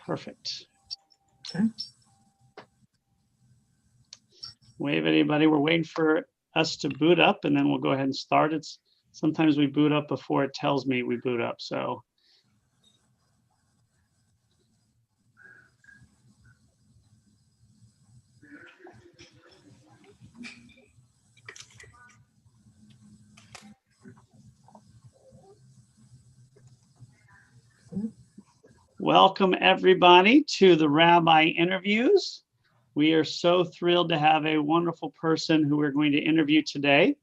Perfect. Okay. Wave at anybody. We're waiting for us to boot up, and then we'll go ahead and start. Sometimes we boot up before it tells me we boot up. So welcome everybody to the Rabbi Interviews. We are so thrilled to have a wonderful person who we're going to interview today.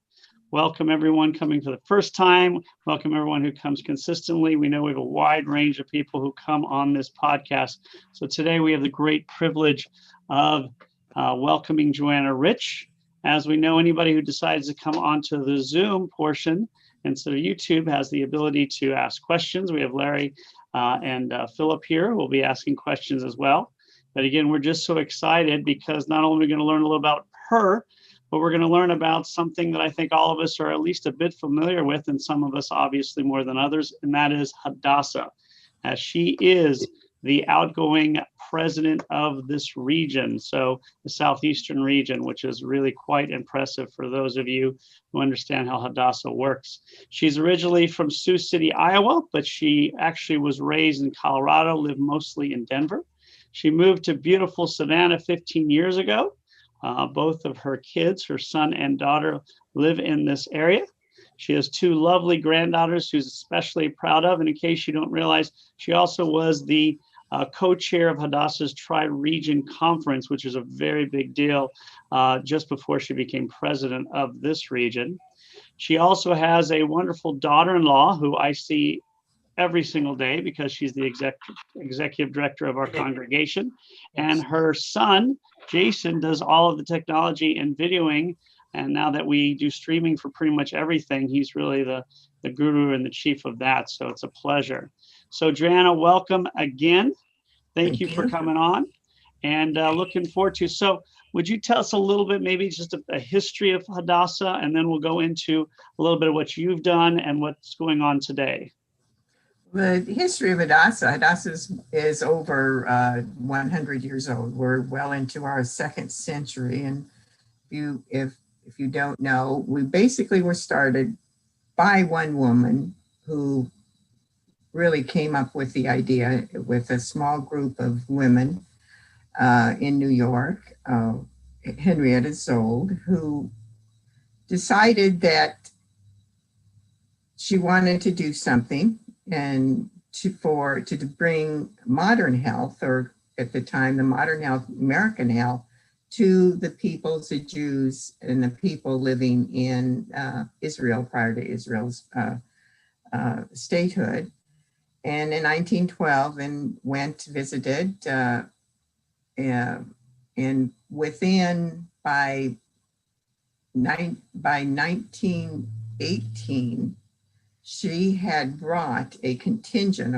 Welcome everyone coming for the first time. Welcome everyone who comes consistently. We know we have a wide range of people who come on this podcast. So today we have the great privilege of welcoming Joanna Rich. As we know, anybody who decides to come onto the Zoom portion instead of YouTube has the ability to ask questions. We have Larry and Philip here who will be asking questions as well. But again, we're just so excited because not only are we going to learn a little about her, but we're going to learn about something that I think all of us are at least a bit familiar with, and some of us obviously more than others, and that is Hadassah, as she is the outgoing president of this region, so the southeastern region, which is really quite impressive for those of you who understand how Hadassah works. She's originally from Sioux City, Iowa, but she actually was raised in Colorado, lived mostly in Denver. She moved to beautiful Savannah 15 years ago. Both of her kids, her son and daughter, live in this area. She has two lovely granddaughters who's especially proud of. And in case you don't realize, she also was the co-chair of Hadassah's Tri-Region Conference, which is a very big deal, just before she became president of this region. She also has a wonderful daughter-in-law who I see every single day because she's the executive director of our congregation. And her son, Jason, does all of the technology and videoing. And now that we do streaming for pretty much everything, he's really the guru and the chief of that. So it's a pleasure. So Joanna, welcome again. Thank you for coming on, and looking forward to. So would you tell us a little bit, maybe just a history of Hadassah, and then we'll go into a little bit of what you've done and what's going on today. The history of Hadassah is over 100 years old. We're well into our second century. And if you don't know, we basically were started by one woman who really came up with the idea with a small group of women in New York, Henrietta Zold, who decided that she wanted to do something and to bring modern health, or at the time, the modern health, American health, to the peoples, the Jews and the people living in Israel prior to Israel's statehood. And in 1912, and visited, and by 1918, she had brought a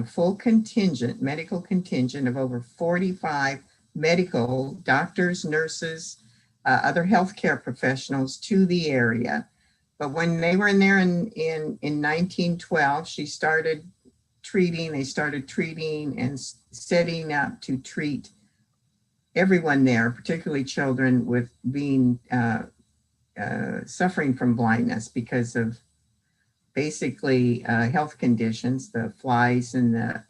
full contingent, medical contingent of over 45 medical doctors, nurses, other healthcare professionals to the area. But when they were in there in 1912, they started treating and setting up to treat everyone there, particularly children with being suffering from blindness because of basically health conditions, the flies and the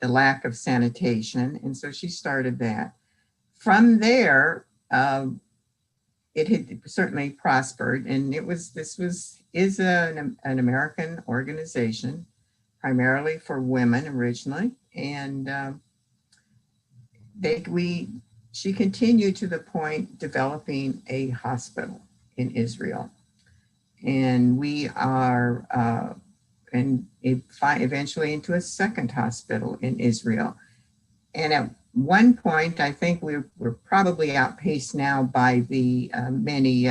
lack of sanitation. And so she started that. From there, it had certainly prospered, and this is an American organization, primarily for women originally, and she continued to the point developing a hospital in Israel. And we are eventually into a second hospital in Israel. And at one point, I think we're probably outpaced now by the many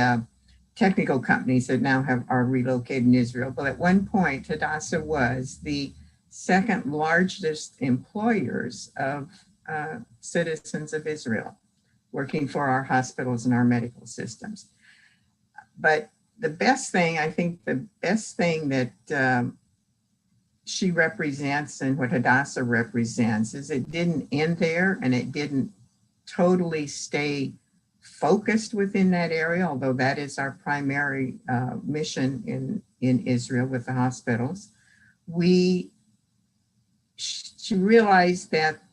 technical companies that now are relocated in Israel. But at one point, Hadassah was the second largest employers of citizens of Israel working for our hospitals and our medical systems. But the best thing that she represents and what Hadassah represents is it didn't end there, and it didn't totally stay focused within that area, although that is our primary mission in Israel with the hospitals. She realized that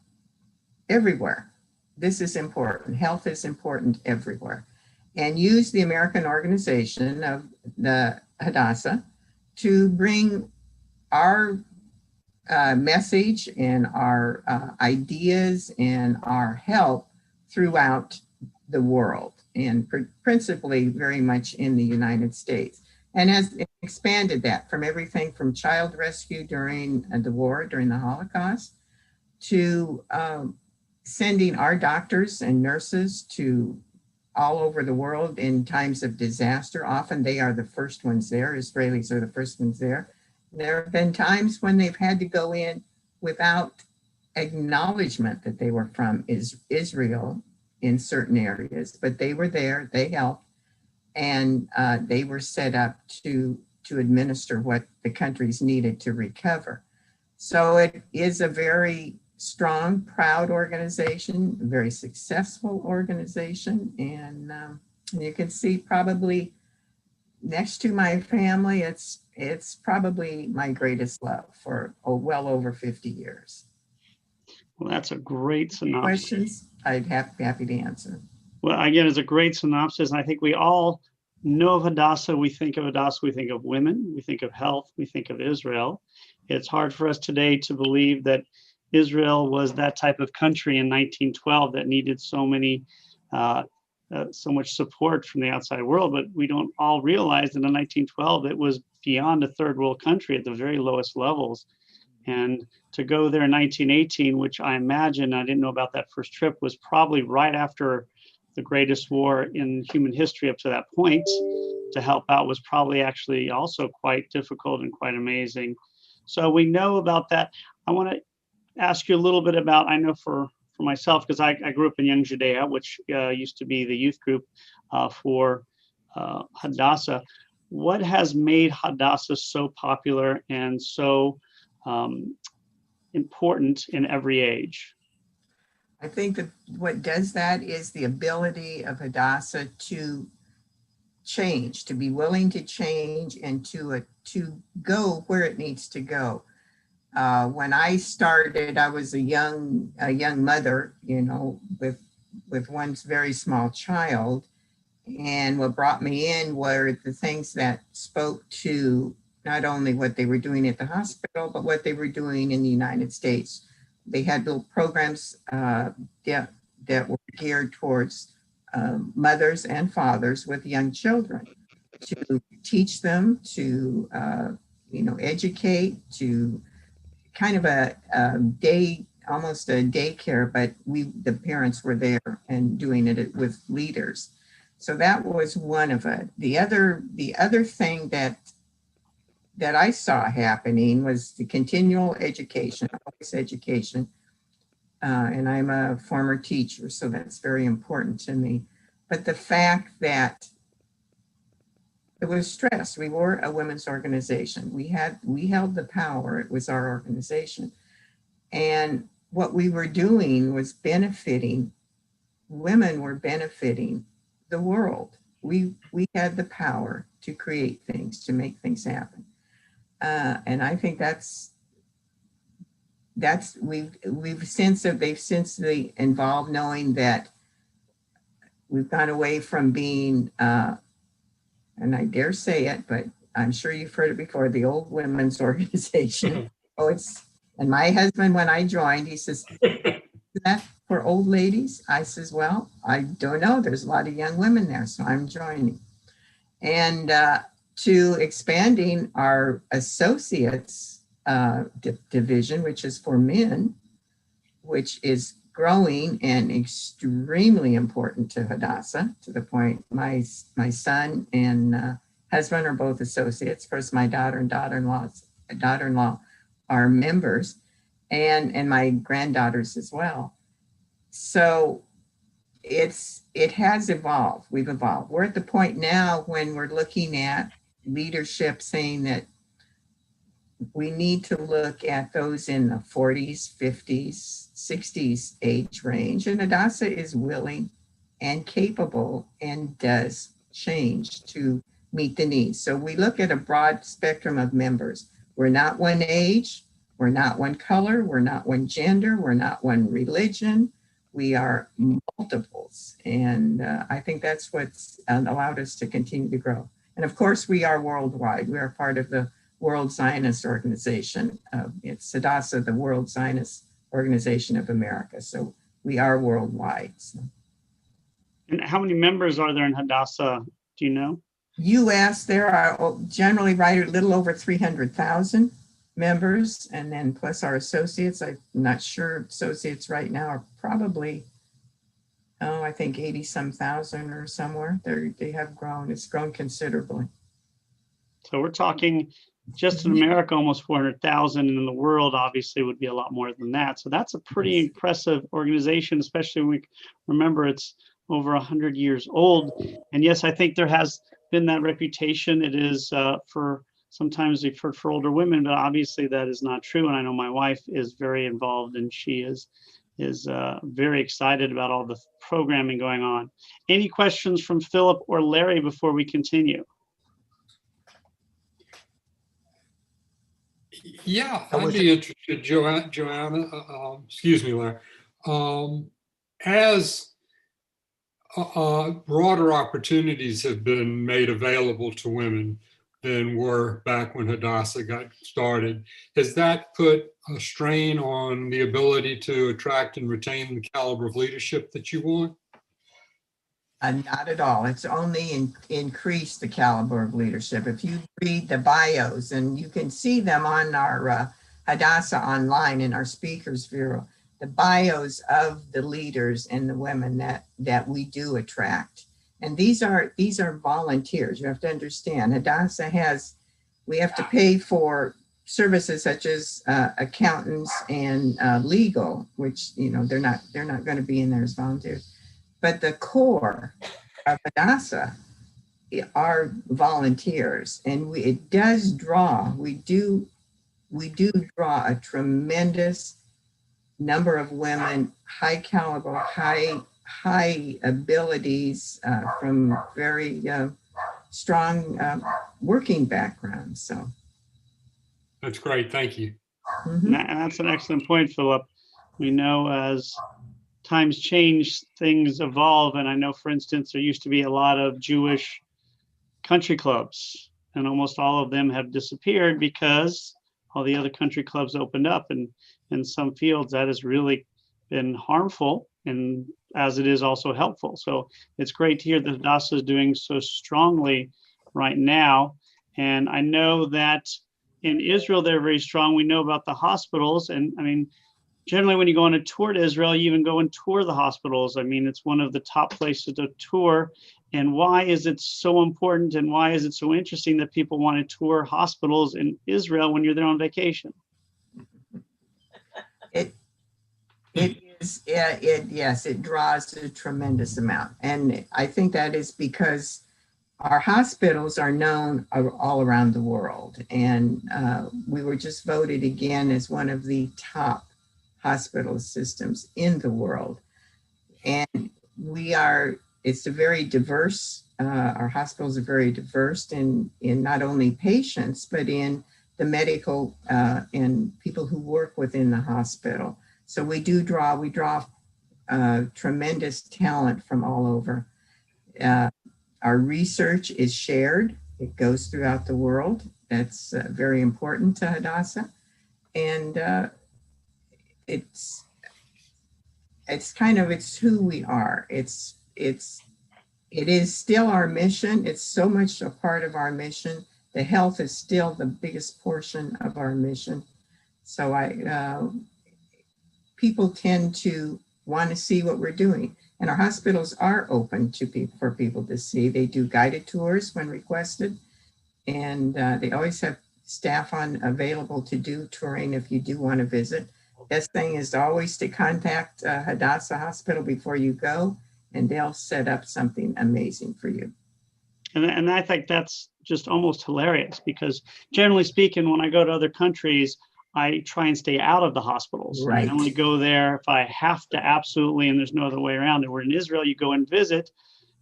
everywhere, this is important. Health is important everywhere. And used the American organization of the Hadassah to bring our message and our ideas and our help throughout the world, and principally very much in the United States, and has expanded that from everything from child rescue during the war, during the Holocaust, to sending our doctors and nurses to all over the world in times of disaster. Often they are the first ones there. Israelis are the first ones there. There have been times when they've had to go in without acknowledgement that they were from Israel in certain areas, but they were there, they helped, and they were set up to administer what the countries needed to recover. So it is a very strong, proud organization, a very successful organization, and you can see probably next to my family, it's probably my greatest love for well over 50 years. Well, that's a great synopsis. Questions? I'd happy to answer. Well, again, it's a great synopsis. And I think we all know of Hadassah. We think of Hadassah, we think of women, we think of health, we think of Israel. It's hard for us today to believe that Israel was that type of country in 1912 that needed so much support from the outside world, but we don't all realize that in 1912 it was beyond a third world country at the very lowest levels. And to go there in 1918, which I imagine, I didn't know about that first trip, was probably right after the greatest war in human history up to that point, to help out was probably actually also quite difficult and quite amazing. So we know about that. I want to ask you a little bit about, I know for myself, because I grew up in Young Judea, which used to be the youth group for Hadassah. What has made Hadassah so popular and so important in every age? I think that what does that is the ability of Hadassah to change, to be willing to change, and to go where it needs to go. When I started, I was a young mother, with one very small child. And what brought me in were the things that spoke to not only what they were doing at the hospital, but what they were doing in the United States. They had little programs that were geared towards mothers and fathers with young children, to teach them, to educate, to kind of a day, almost a daycare, but the parents were there and doing it with leaders. So that was one of it. The other thing that I saw happening was the continual education, always education. And I'm a former teacher, so that's very important to me. But the fact that it was stress. We were a women's organization. We held the power. It was our organization. And what we were doing was benefiting, women were benefiting the world. We had the power to create things, to make things happen. And I think they've since involved, knowing that we've gone away from being, and I dare say it, but I'm sure you've heard it before, the old women's organization. And my husband, when I joined, he says, "Is that for old ladies?" I says, "Well, I don't know. There's a lot of young women there, so I'm joining." And to expanding our associates division, which is for men, which is growing and extremely important to Hadassah, to the point my son and husband are both associates. Of course, my daughter and daughter-in-law are members, and my granddaughters as well. So it has evolved. We've evolved. We're at the point now when we're looking at leadership saying that we need to look at those in the 40s, 50s, 60s age range. And Hadassah is willing and capable and does change to meet the needs. So we look at a broad spectrum of members. We're not one age, we're not one color, we're not one gender, we're not one religion. We are multiples. And I think that's what's allowed us to continue to grow. And of course, we are worldwide. We are part of the World Zionist Organization. It's Hadassah, the World Zionist Organization of America. So we are worldwide. So. And how many members are there in Hadassah? Do you know? U.S., there are generally right a little over 300,000 members. And then plus our associates, I'm not sure associates right now are probably, I think 80 some thousand or somewhere. They have grown. It's grown considerably. So we're talking just in America, almost 400,000, and in the world, obviously, would be a lot more than that. So that's a pretty impressive organization, especially when we remember it's over 100 years old. And yes, I think there has been that reputation. It is for sometimes we've heard for older women, but obviously that is not true. And I know my wife is very involved, and she is very excited about all the programming going on. Any questions from Philip or Larry before we continue? Yeah, I'd be interested, Joanna, excuse me, Larry. As broader opportunities have been made available to women than were back when Hadassah got started, has that put a strain on the ability to attract and retain the caliber of leadership that you want? Not at all. It's only increased the caliber of leadership. If you read the bios, and you can see them on our Hadassah online in our speakers bureau, the bios of the leaders and the women that we do attract. And these are volunteers. You have to understand, Hadassah we have to pay for services such as accountants and legal, which they're not going to be in there as volunteers. But the core of Hadassah are volunteers, and it does draw. We do draw a tremendous number of women, high caliber, high abilities from very strong working backgrounds. So that's great. Thank you. Mm-hmm. And that's an excellent point, Philip. We know as times change, things evolve. And I know, for instance, there used to be a lot of Jewish country clubs, and almost all of them have disappeared because all the other country clubs opened up. And in some fields, that has really been harmful, and as it is also helpful. So it's great to hear that Hadassah is doing so strongly right now. And I know that in Israel, they're very strong. We know about the hospitals. And I mean, generally, when you go on a tour to Israel, you even go and tour the hospitals. I mean, it's one of the top places to tour. And why is it so important, and why is it so interesting that people want to tour hospitals in Israel when you're there on vacation? It draws a tremendous amount. And I think that is because our hospitals are known all around the world. And we were just voted again as one of the top hospital systems in the world. And it's a very diverse, our hospitals are very diverse in not only patients, but in the medical and people who work within the hospital. So we draw tremendous talent from all over. Our research is shared. It goes throughout the world. That's very important to Hadassah. And it's who we are. It is still our mission. It's so much a part of our mission. The health is still the biggest portion of our mission. So people tend to want to see what we're doing. And our hospitals are open for people to see. They do guided tours when requested. And they always have staff available to do touring if you do want to visit. Best thing is always to contact Hadassah Hospital before you go, and they'll set up something amazing for you. And I think that's just almost hilarious, because generally speaking, when I go to other countries, I try and stay out of the hospitals. Right. I only go there if I have to, absolutely, and there's no other way around it. Where in Israel, you go and visit,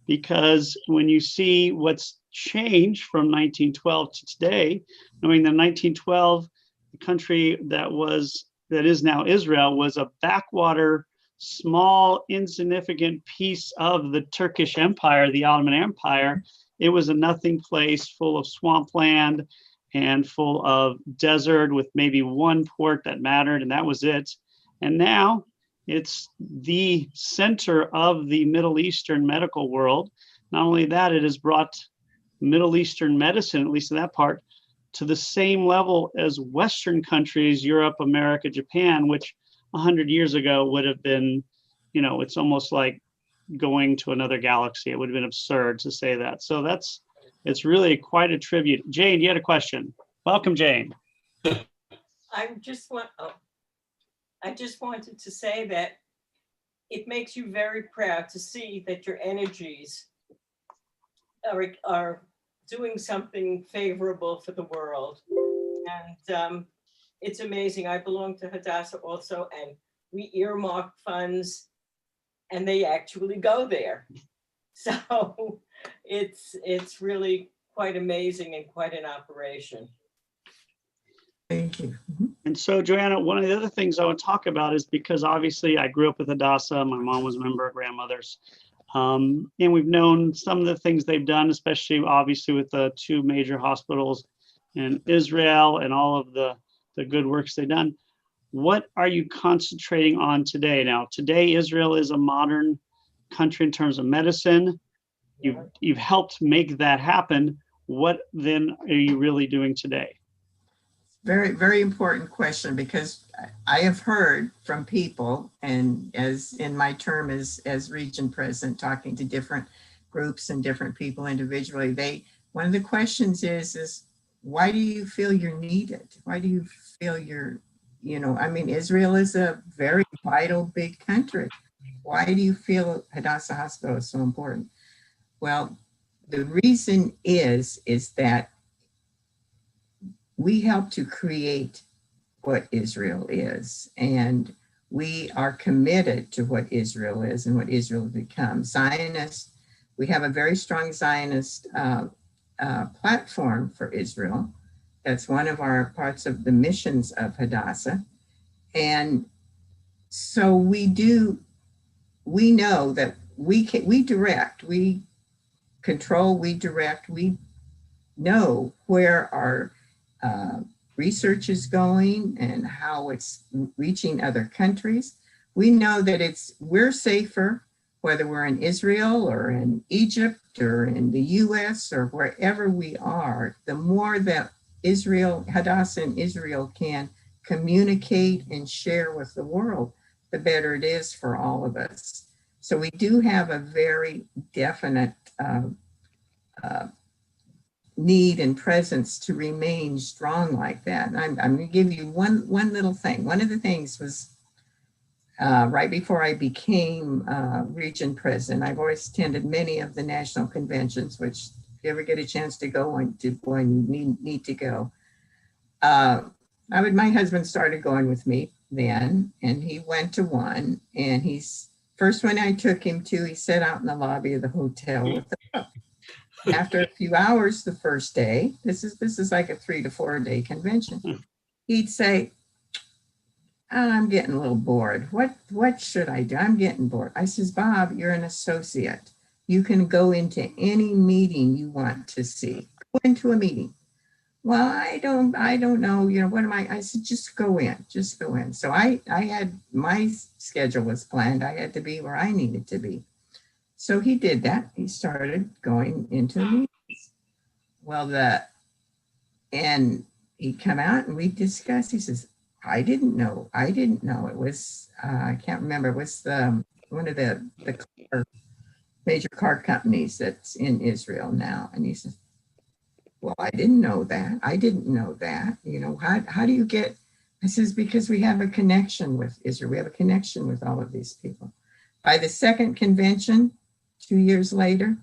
because when you see what's changed from 1912 to today, knowing that 1912, the country that is now Israel was a backwater, small, insignificant piece of the Turkish Empire, the Ottoman Empire. It was a nothing place full of swampland and full of desert with maybe one port that mattered, and that was it. And now it's the center of the Middle Eastern medical world. Not only that, it has brought Middle Eastern medicine, at least in that part, to the same level as Western countries, Europe, America, Japan, which 100 years ago would have been, it's almost like going to another galaxy. It would have been absurd to say that. So it's really quite a tribute. Jane, you had a question. Welcome, Jane. I just wanted to say that it makes you very proud to see that your energies are doing something favorable for the world. And it's amazing. I belong to Hadassah also, and we earmark funds and they actually go there. So it's really quite amazing and quite an operation. Thank you. And so, Joanna, one of the other things I would talk about is, because obviously I grew up with Hadassah, my mom was a member of grandmother's, and we've known some of the things they've done, especially obviously with the two major hospitals in Israel and all of the good works they've done. What are you concentrating on today? Now, today, Israel is a modern country in terms of medicine. You've helped make that happen. What then are you really doing today? Very, very important question, because I have heard from people, and as in my term as region president, talking to different groups and different people individually, one of the questions is why do you feel you're needed? Why do you feel Israel is a very vital, big country. Why do you feel Hadassah Hospital is so important? Well, the reason is that we help to create what Israel is, and we are committed to what Israel is and what Israel becomes. Zionist, we have a very strong Zionist platform for Israel. That's one of our parts of the missions of Hadassah. And so we know that we direct, we control, we direct, we know where our research is going and how it's reaching other countries. We know that we're safer, whether we're in Israel or in Egypt or in the US or wherever we are. The more that Hadassah and Israel can communicate and share with the world, the better it is for all of us. So we do have a very definite need and presence to remain strong like that. And I'm going to give you one little thing. One of the things was right before I became region president. I've always attended many of the national conventions, which if you ever get a chance to go on to one, you need to go. My husband started going with me then, and he went to one, and first one I took him to, he sat out in the lobby of the hotel with the book. After a few hours the first day, this is like a 3 to 4 day convention, he'd say, I'm getting a little bored. What should I do? I'm getting bored. I says, Bob, you're an associate. You can go into any meeting you want to see. Go into a meeting. Well, I don't know, what am I said, just go in. So I had, my schedule was planned. I had to be where I needed to be. So he did that. He started going into meetings. Well, and he'd come out and we'd discuss. He says, I didn't know. It was, I can't remember. It was one of the major car companies that's in Israel now. And he says, well, I didn't know that. How do you get, I says, because we have a connection with Israel. We have a connection with all of these people. By the second convention, 2 years later,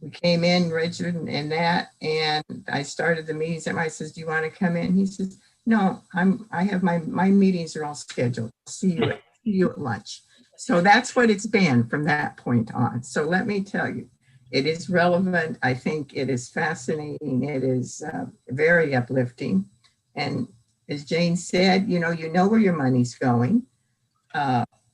we came in, Richard and that, and I started the meetings. And I says, "Do you want to come in?" He says, "No, I have my meetings are all scheduled. See you at lunch." So that's what it's been from that point on. So let me tell you, it is relevant. I think it is fascinating. It is very uplifting. And as Jane said, you know where your money's going.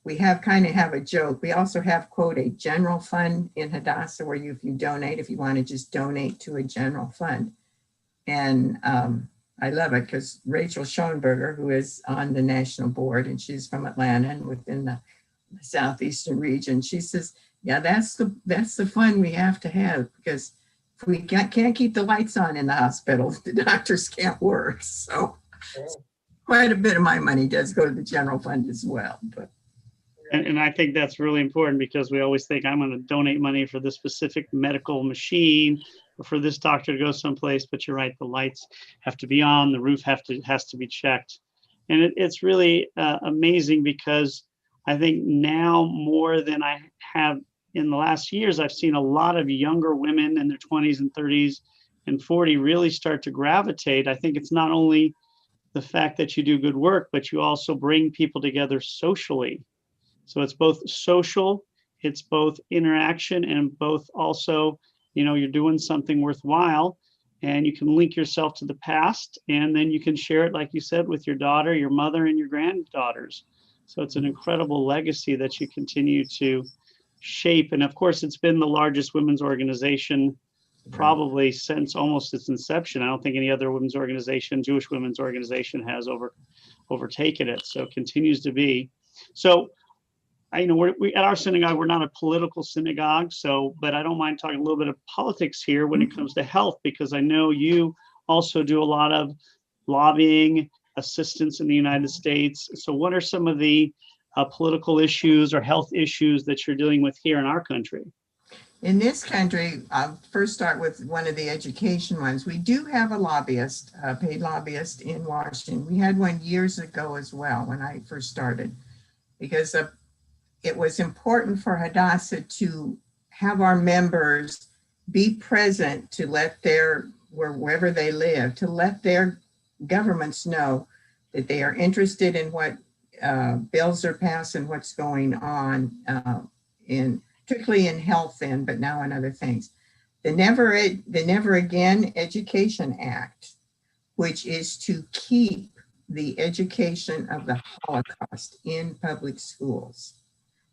We have a joke. We also have, quote, a general fund in Hadassah where if you donate, if you want to just donate to a general fund. And I love it because Rachel Schoenberger, who is on the national board, and she's from Atlanta and within the southeastern region, she says, yeah, that's the fun we have to have, because if we can't keep the lights on in the hospital, the doctors can't work. So quite a bit of my money does go to the general fund as well. But And I think that's really important, because we always think I'm going to donate money for this specific medical machine or for this doctor to go someplace. But you're right, the lights have to be on, the roof has to be checked. And it's really amazing, because I think now more than I have in the last years, I've seen a lot of younger women in their 20s and 30s and 40 really start to gravitate. I think it's not only the fact that you do good work, but you also bring people together socially. So it's both social, it's both interaction, and both also, you're doing something worthwhile, and you can link yourself to the past, and then you can share it, like you said, with your daughter, your mother, and your granddaughters. So it's an incredible legacy that you continue to shape. And of course, it's been the largest women's organization probably since almost its inception. I don't think any other women's organization, Jewish women's organization, has overtaken it. So it continues to be. So I know we at our synagogue, we're not a political synagogue, but I don't mind talking a little bit of politics here when it comes to health, because I know you also do a lot of lobbying assistance in the United States. So what are some of the political issues or health issues that you're dealing with here in our country? in this country, I'll first start with one of the education ones. We do have a lobbyist, a paid lobbyist in Washington. We had one years ago as well when I first started, because it was important for Hadassah to have our members be present to let wherever they live, to let their governments know that they are interested in what bills are passed and what's going on particularly in health then, but now in other things. The Never Again Education Act, which is to keep the education of the Holocaust in public schools.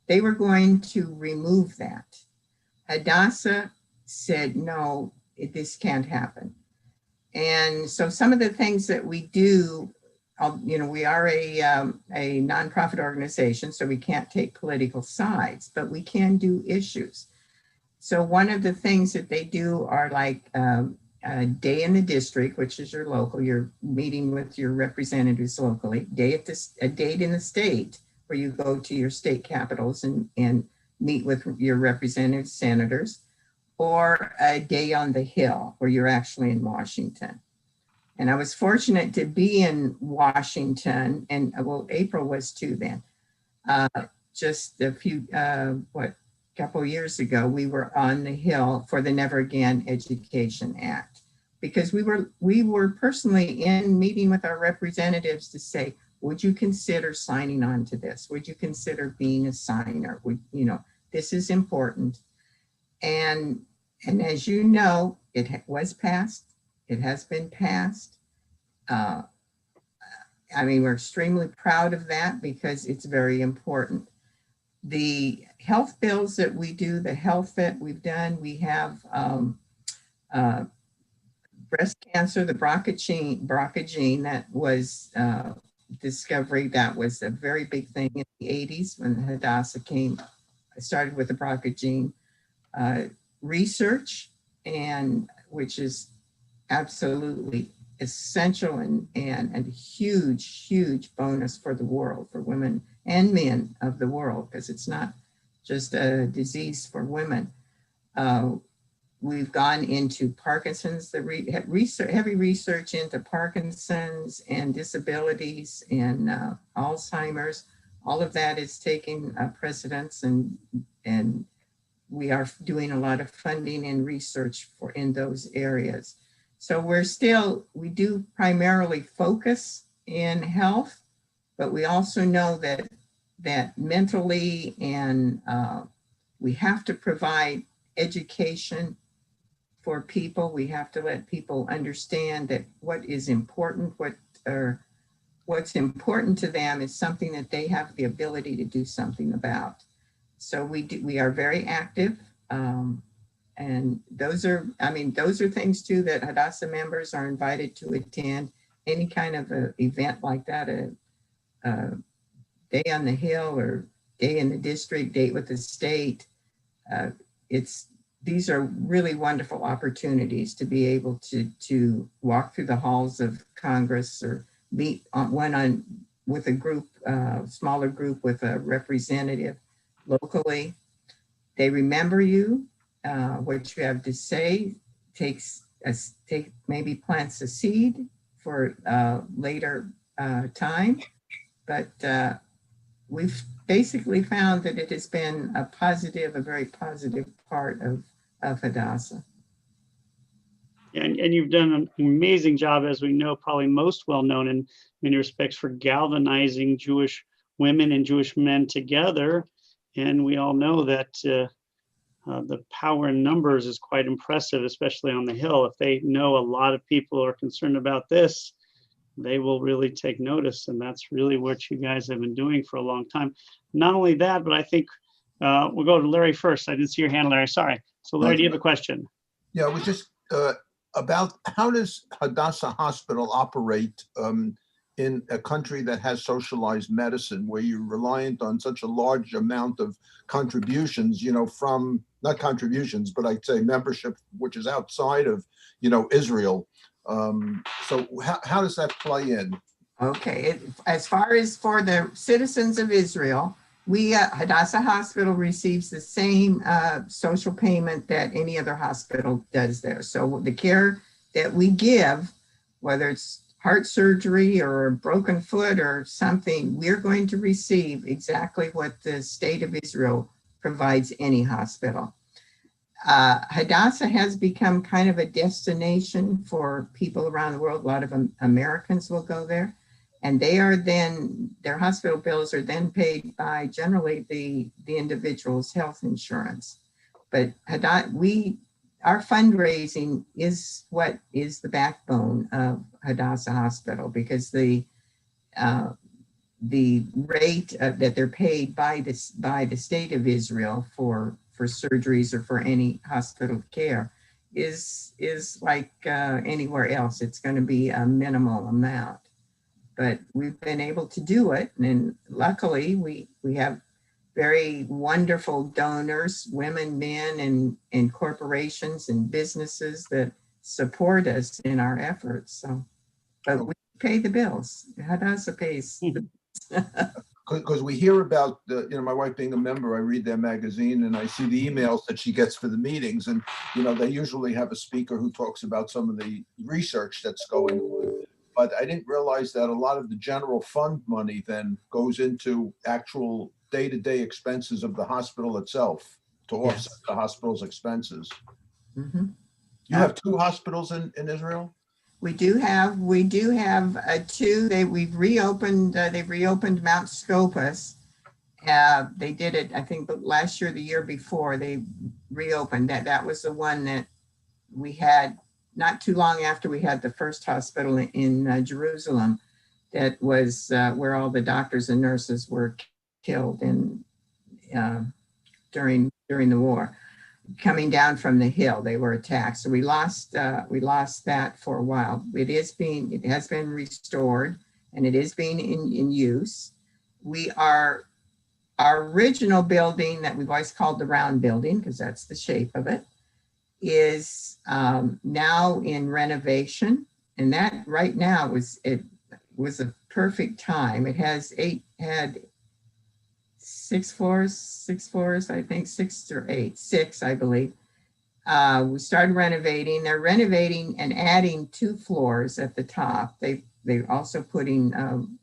They were going to remove that. Hadassah said, no, this can't happen. And so some of the things that we do, we are a nonprofit organization, so we can't take political sides, but we can do issues. So one of the things that they do are like a day in the district, which is your local, you're meeting with your representatives locally, a date in the state, where you go to your state capitals and meet with your representatives, senators, or a day on the Hill, where you're actually in Washington. And I was fortunate to be in Washington, and April was too then. Just a few, couple years ago, we were on the Hill for the Never Again Education Act, because we were personally in meeting with our representatives to say, would you consider signing on to this? Would you consider being a signer? This is important. And as you know, it was passed. It has been passed. We're extremely proud of that, because it's very important. The health bills that we do, the health that we've done, we have breast cancer, the BRCA gene that was discovery. That was a very big thing in the 80s when Hadassah started with the BRCA gene research, and which is absolutely essential and a huge bonus for the world, for women and men of the world, because it's not just a disease for women. We've gone into Parkinson's, heavy research into Parkinson's and disabilities and Alzheimer's. All of that is taking precedence, and we are doing a lot of funding and research in those areas. So we do primarily focus in health, but we also know that mentally and we have to provide education for people. We have to let people understand that what is important, what's important to them is something that they have the ability to do something about. So we are very active. And those are things too that Hadassah members are invited to attend. Any kind of an event like that, a day on the Hill or day in the district, date with the state. These are really wonderful opportunities to be able to walk through the halls of Congress or meet with a group, smaller group with a representative locally. They remember you, what you have to say maybe plants a seed for later time. But we've basically found that it has been a very positive part of Hadassah. And you've done an amazing job, as we know, probably most well known in many respects, for galvanizing Jewish women and Jewish men together. And we all know that the power in numbers is quite impressive, especially on the Hill. If they know a lot of people are concerned about this, they will really take notice. And that's really what you guys have been doing for a long time. Not only that, but I think we'll go to Larry first. I didn't see your hand, Larry. Sorry. So Larry, do you have a question? Yeah, it was just about how does Hadassah Hospital operate in a country that has socialized medicine, where you're reliant on such a large amount of contributions, from, not contributions, but I'd say membership, which is outside of, Israel. So how does that play in? Okay, as far as for the citizens of Israel, Hadassah Hospital receives the same social payment that any other hospital does there. So the care that we give, whether it's heart surgery or a broken foot or something, we're going to receive exactly what the state of Israel provides any hospital. Hadassah has become kind of a destination for people around the world. A lot of Americans will go there. And their hospital bills are then paid by generally the individual's health insurance. But our fundraising is what is the backbone of Hadassah Hospital, because the rate that they're paid by the state of Israel for surgeries or for any hospital care is like anywhere else. It's going to be a minimal amount. But we've been able to do it. And luckily, we have very wonderful donors, women, men, and corporations and businesses that support us in our efforts. So, but we pay the bills. Hadassah pays the bills. Because we hear about my wife being a member, I read their magazine and I see the emails that she gets for the meetings. And, they usually have a speaker who talks about some of the research that's going on. But I didn't realize that a lot of the general fund money then goes into actual day-to-day expenses of the hospital itself to offset the hospital's expenses. Mm-hmm. You have two hospitals in Israel? We do have two. They've reopened Mount Scopus. They did it, I think, last year, the year before. They reopened that. That was the one that we had not too long after we had the first hospital in Jerusalem. That was where all the doctors and nurses were killed during the war. Coming down from the hill, they were attacked. So we lost that for a while. It has been restored, and it is being in use. Our original building that we've always called the round building, because that's the shape of it, is now in renovation. And that right now was a perfect time. It had six floors, I think, six, I believe. We started renovating. They're renovating and adding 2 floors at the top. They're also putting,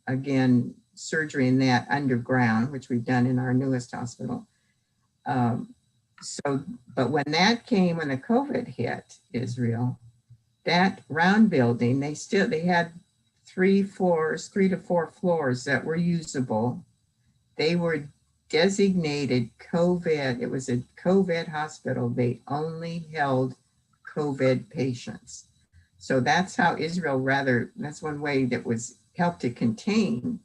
again, surgery in that underground, which we've done in our newest hospital. So, but when that came, when the COVID hit Israel, that round building, they had 3 to 4 floors that were usable. They were designated COVID. It was a COVID hospital. They only held COVID patients. So that's how Israel that's one way that was helped to contain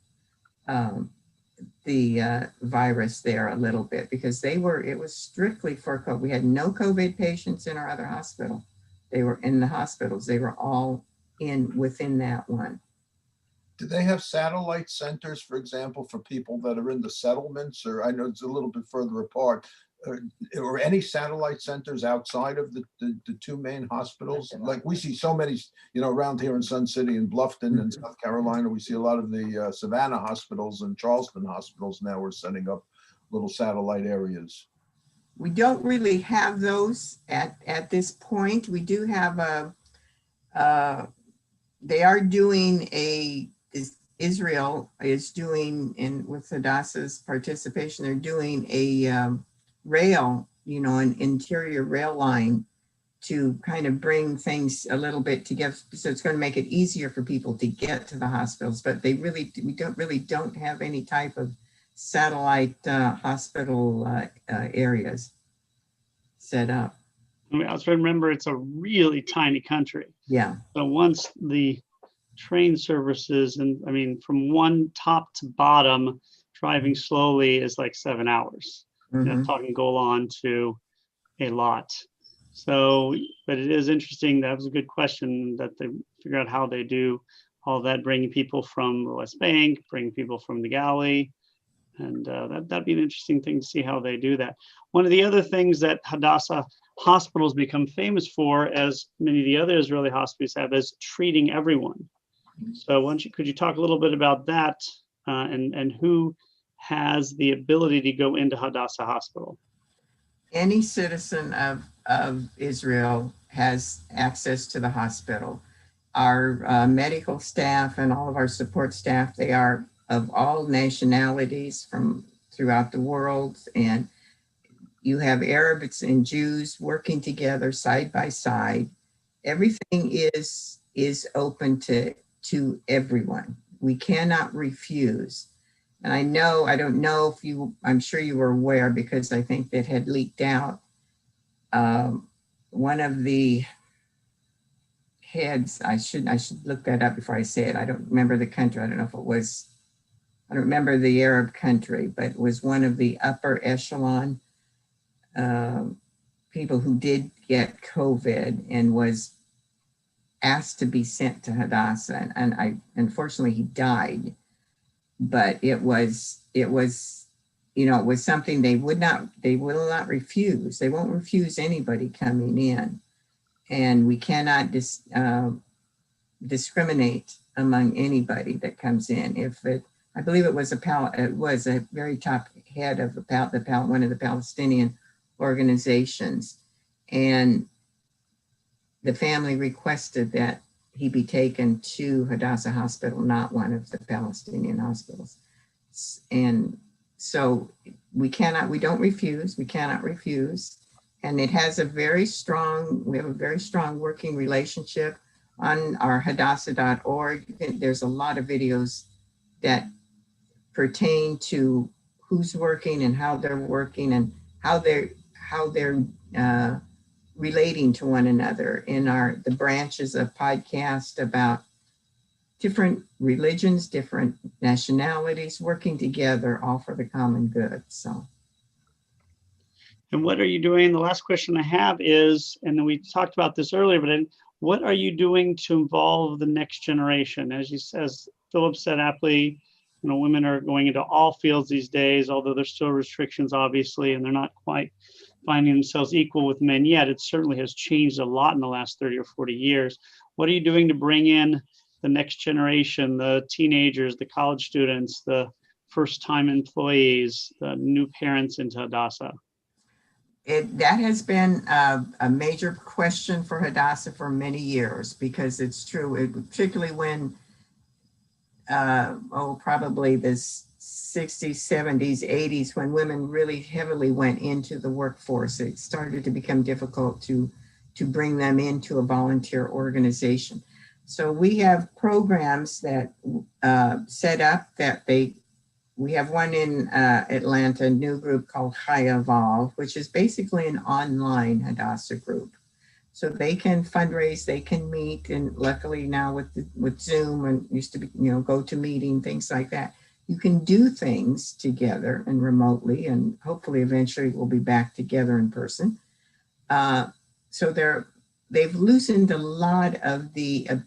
the virus there a little bit, because it was strictly for COVID. We had no COVID patients in our other hospital. They were in the hospitals. They were all within that one. Do they have satellite centers, for example, for people that are in the settlements? Or I know it's a little bit further apart. Or any satellite centers outside of the two main hospitals? Like we see so many, around here in Sun City and Bluffton and South Carolina, we see a lot of the Savannah hospitals and Charleston hospitals now are setting up little satellite areas. We don't really have those at this point. We do have they are doing Israel is doing, with Hadassah's participation, they're doing a rail, an interior rail line to kind of bring things a little bit together. So it's going to make it easier for people to get to the hospitals, but we don't have any type of satellite hospital areas set up. I mean, I also remember it's a really tiny country. Yeah. So once the train services, and I mean, from one top to bottom, driving slowly is like 7 hours. Mhm. Talking Golan to a lot. So, but it is interesting. That was a good question, that they figure out how they do all that, bringing people from the West Bank, bringing people from the Galilee. And that'd be an interesting thing to see how they do that. One of the other things that Hadassah hospitals become famous for, as many of the other Israeli hospitals have, is treating everyone. So could you talk a little bit about that and who has the ability to go into Hadassah Hospital? Any citizen of Israel has access to the hospital. Our medical staff and all of our support staff, they are of all nationalities from throughout the world. And you have Arabs and Jews working together side by side. Everything is open to everyone. We cannot refuse. And I don't know if I'm sure you were aware, because I think that had leaked out. One of the heads, I should look that up before I say it. I don't remember the country. I don't know if it was, I don't remember the Arab country, but it was one of the upper echelon people who did get COVID and was asked to be sent to Hadassah. And unfortunately he died. But it was something they will not refuse. They won't refuse anybody coming in, and we cannot discriminate among anybody that comes in. I believe it was a very top head of one of the Palestinian organizations, and the family requested that he be taken to Hadassah Hospital, not one of the Palestinian hospitals. And so we don't refuse, we cannot refuse. And it has we have a very strong working relationship on our hadassah.org. There's a lot of videos that pertain to who's working and how they're working and how they're relating to one another in the branches of podcast about different religions, different nationalities working together, all for the common good. So. And what are you doing? The last question I have is, and then we talked about this earlier, but what are you doing to involve the next generation? As Philip said aptly, women are going into all fields these days, although there's still restrictions, obviously, and they're not quite finding themselves equal with men yet. It certainly has changed a lot in the last 30 or 40 years. What are you doing to bring in the next generation, the teenagers, the college students, the first-time employees, the new parents into Hadassah? That has been a major question for Hadassah for many years, because it's true, particularly when, probably this 60s, 70s, 80s, when women really heavily went into the workforce, it started to become difficult to bring them into a volunteer organization. So we have programs that set up that we have one in Atlanta, a new group called High Evolve, which is basically an online Hadassah group. So they can fundraise, they can meet, and luckily now with Zoom and used to be, go to meeting, things like that, you can do things together and remotely, and hopefully eventually we'll be back together in person. So they've loosened a lot of the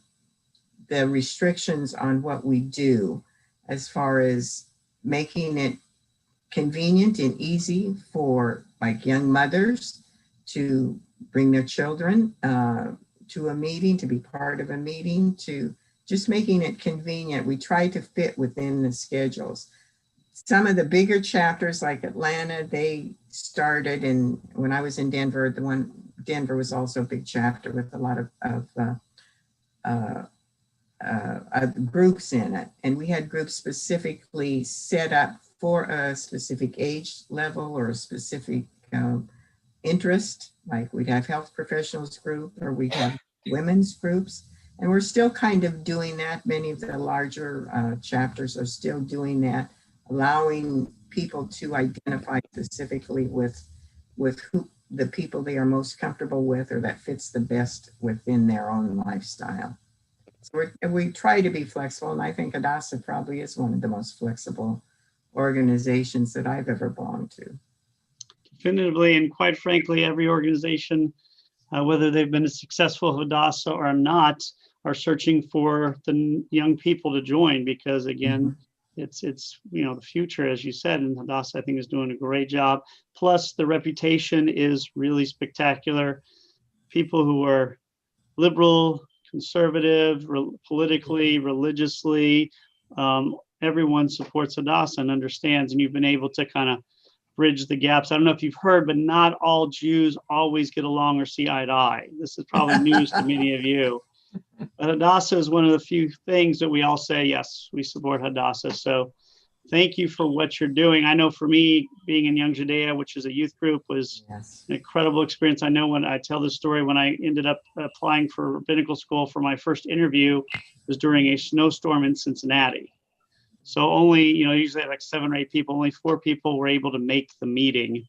restrictions on what we do, as far as making it convenient and easy for like young mothers to bring their children to a meeting, to be part of a meeting, to just making it convenient. We try to fit within the schedules. Some of the bigger chapters like Atlanta, they started when I was in Denver, Denver was also a big chapter with a lot of groups in it. And we had groups specifically set up for a specific age level or a specific interest. Like we'd have health professionals group, or we'd have women's groups. And we're still kind of doing that. Many of the larger chapters are still doing that, allowing people to identify specifically with who the people they are most comfortable with, or that fits the best within their own lifestyle. So we try to be flexible, and I think Hadassah probably is one of the most flexible organizations that I've ever belonged to. Definitively, and quite frankly, every organization, whether they've been a successful Hadassah or not, are searching for the young people to join, because again, it's the future, as you said, and Hadassah I think is doing a great job. Plus the reputation is really spectacular. People who are liberal, conservative, politically, religiously, everyone supports Hadassah and understands, and you've been able to kind of bridge the gaps. I don't know if you've heard, but not all Jews always get along or see eye to eye. This is probably news to many of you. But Hadassah is one of the few things that we all say, yes, we support Hadassah. So thank you for what you're doing. I know for me, being in Young Judea, which is a youth group, was an incredible experience. I know when I tell the story, when I ended up applying for rabbinical school for my first interview, was during a snowstorm in Cincinnati. So only, usually like 7 or 8 people, only 4 people were able to make the meeting.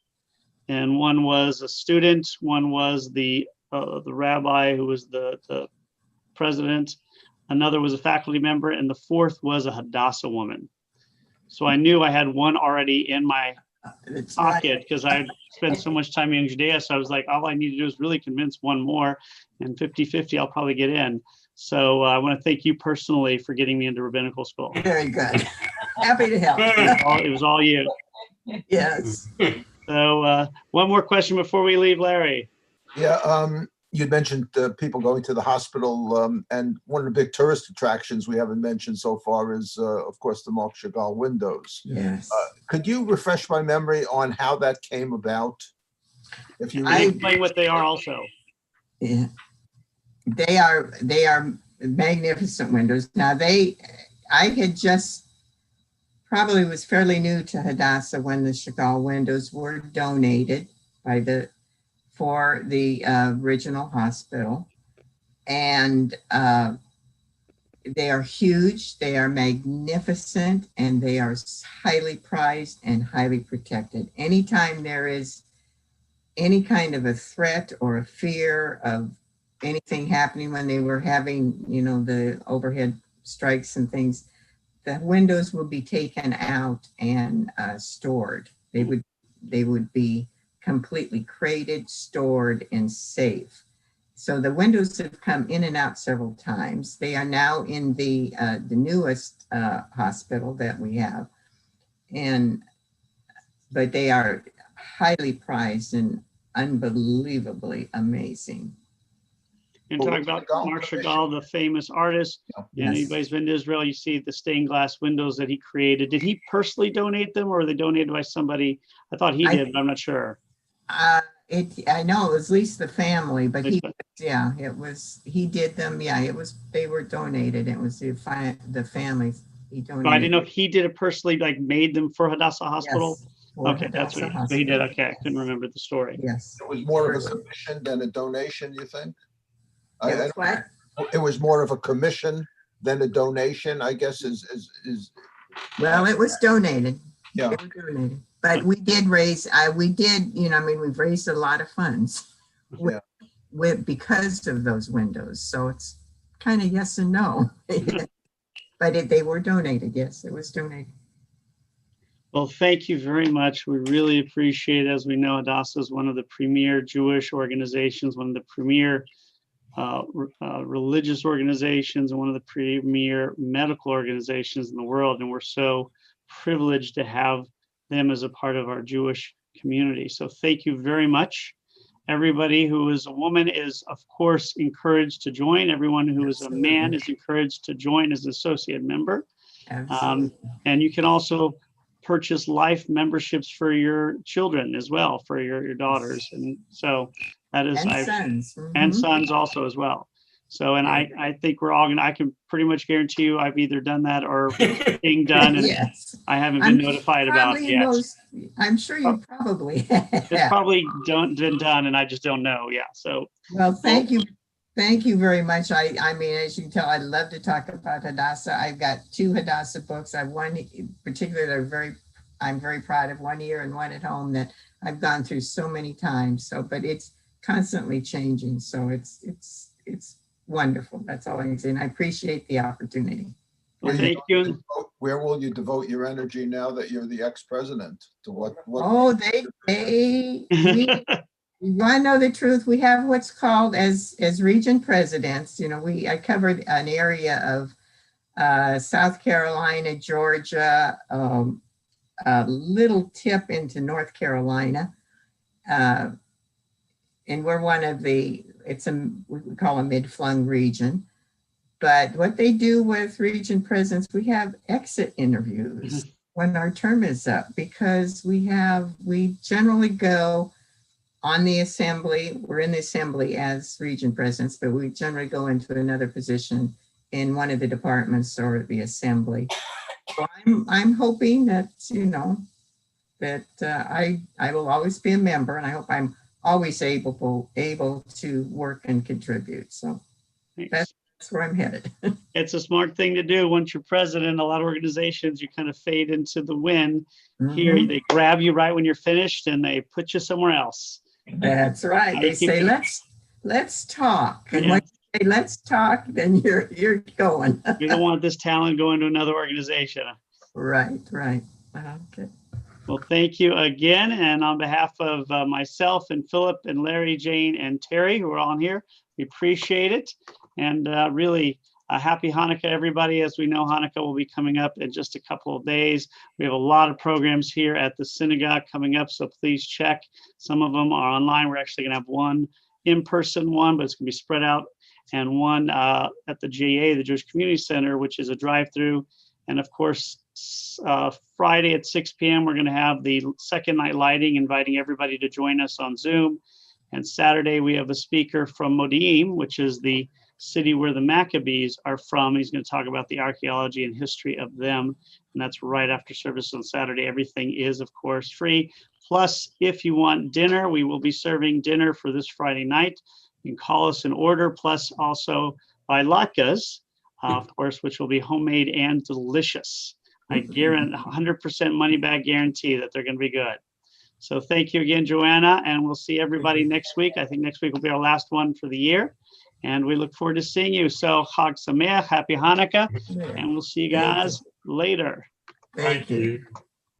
And one was a student, one was the rabbi who was the president, another was a faculty member, and the 4th was a Hadassah woman. So I knew I had one already in my pocket because I spent so much time in Judea. So I was like, all I need to do is really convince one more, and 50-50, I'll probably get in. So I want to thank you personally for getting me into rabbinical school. Very good. Happy to help. It was all you. Yes. So one more question before we leave, Larry. Yeah, you'd mentioned people going to the hospital, and one of the big tourist attractions we haven't mentioned so far is, of course, the Mark Chagall windows. Yes. Could you refresh my memory on how that came about? If you explain what they are also. Yeah. They are magnificent windows. Now I had just probably was fairly new to Hadassah when the Chagall windows were donated for the original hospital. And they are huge, they are magnificent, and they are highly prized and highly protected. Anytime there is any kind of a threat or a fear of anything happening, when they were having, the overhead strikes and things, the windows will be taken out and stored. They would be completely crated, stored, and safe. So the windows have come in and out several times. They are now in the newest hospital that we have, but they are highly prized and unbelievably amazing. And talk about Mark Chagall, the famous artist. Yes. And anybody's been to Israel, you see the stained glass windows that he created. Did he personally donate them, or were they donated by somebody? I thought he did, but I'm not sure. I know it was at least the family, but he did them. Yeah, they were donated. It was the family He Oh, I didn't donated. know if he did it personally, like made them for Hadassah Hospital. Yes, for Okay, that's what Hadassah he did. Hospital. Okay, I couldn't remember the story. Yes. It was more of a commission than a donation, you think? It was what? It was more of a commission than a donation, I guess is, Well, it was donated. yeah. It was donated. But we did raise, we've raised a lot of funds Yeah. because of those windows. So it's kind of yes and no. But they were donated. Yes, it was donated. Well, thank you very much. We really appreciate it. As we know, Hadassah is one of the premier Jewish organizations, one of the premier religious organizations, and one of the premier medical organizations in the world. And we're so privileged to have them as a part of our Jewish community. So thank you very much. Everybody who is a woman is, of course, encouraged to join. Everyone who is a man is encouraged to join as an associate member. Absolutely. And you can also purchase life memberships for your children as well, for your daughters. And so that is, And sons. and Mhm. sons also as well. So, and Yeah. I think we're all gonna, I can pretty much guarantee you I've either done that or being done, and Yes. I haven't been notified about it Probably yet. I'm sure you probably It's have. probably been done and I just don't know. Yeah, so. Well, thank you. Thank you very much. I mean, as you can tell, I love to talk about Hadassah. I've got 2 Hadassah books. I've one in particular that I'm very proud of, one here and one at home that I've gone through so many times. So, but it's constantly changing. So it's wonderful. That's all I can say. And I appreciate the opportunity. Well, thank you. Where will you devote your energy now that you're the ex-president? To what? Oh, you want to know the truth? We have what's called as region presidents. You know, I covered an area of South Carolina, Georgia, a little tip into North Carolina. And we're one of we call a mid-flung region. But what they do with region presidents, we have exit interviews when our term is up, because we generally go on the assembly. We're in the assembly as region presidents, but we generally go into another position in one of the departments or the assembly. So I'm hoping that, I will always be a member, and I hope I'm always able to work and contribute. So that's where I'm headed. It's a smart thing to do. Once you're president, a lot of organizations, you kind of fade into the wind. Here, they grab you right when you're finished and they put you somewhere else. That's right. They say, let's talk. And when you say let's talk, then you're going. We don't want this talent going to another organization. Right. Okay. Well, thank you again. And on behalf of myself and Philip and Larry, Jane, and Terry, who are all on here, we appreciate it. And really, happy Hanukkah, everybody. As we know, Hanukkah will be coming up in just a couple of days. We have a lot of programs here at the synagogue coming up, so please check. Some of them are online. We're actually going to have one in-person one, but it's going to be spread out, and one at the JA, the Jewish Community Center, which is a drive-through. And of course, Friday at 6 p.m., we're going to have the second night lighting, inviting everybody to join us on Zoom. And Saturday, we have a speaker from Modi'in, which is the city where the Maccabees are from. He's going to talk about the archaeology and history of them. And that's right after service on Saturday. Everything is, of course, free. Plus, if you want dinner, we will be serving dinner for this Friday night. You can call us and order, plus also by latkes, of course, which will be homemade and delicious. I guarantee 100% money back guarantee that they're going to be good. So thank you again, Joanna, and we'll see everybody next week. I think next week will be our last one for the year, and we look forward to seeing you. So Chag Sameach, happy Hanukkah, and we'll see you guys later. Thank you.